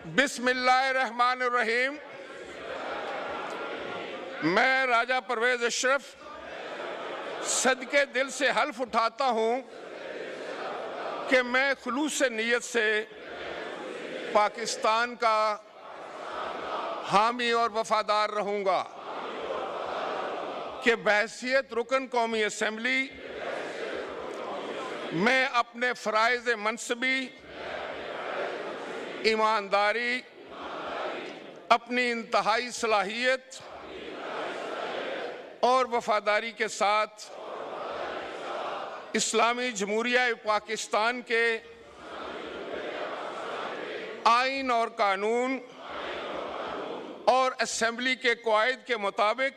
बिस्मिल्लाहिर्रहमानिर्रहीम। मैं राजा परवेज अशरफ सदके दिल से हल्फ उठाता हूँ कि मैं खुलूस नीयत से पाकिस्तान का हामी और वफादार रहूँगा कि बहैसियत रुकन कौमी असम्बली मैं अपने फ़राइज़ मनसबी, ईमानदारी, अपनी इंतहाई सलाहियत और वफादारी के साथ इस्लामी जमहूरिया पाकिस्तान के आइन और कानून और असम्बली के क़वाइद के मुताबिक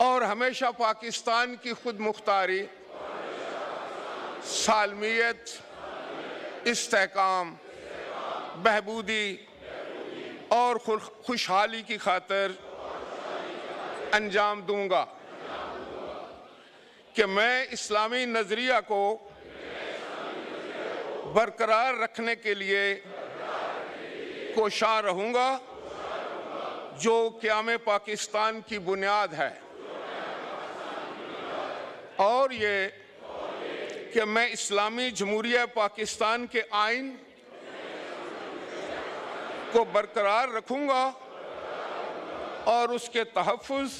और हमेशा पाकिस्तान की खुद मुख्तारी, सालमियत, इस्तेहकाम, बहबूदी और खुशहाली की खातिर अंजाम दूंगा कि मैं इस्लामी नज़रिया को बरकरार रखने के लिए कोशां रहूंगा जो क़याम पाकिस्तान की बुनियाद है, और ये कि मैं इस्लामी जमहूरिया पाकिस्तान के आइन को बरकरार रखूंगा और उसके तहफ़्फ़ुज़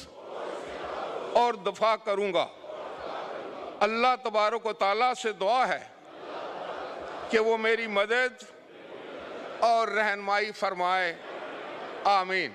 और दफ़ा करूंगा। अल्लाह तबारक व तआला से दुआ है कि वो मेरी मदद और रहनुमाई फरमाए। आमीन।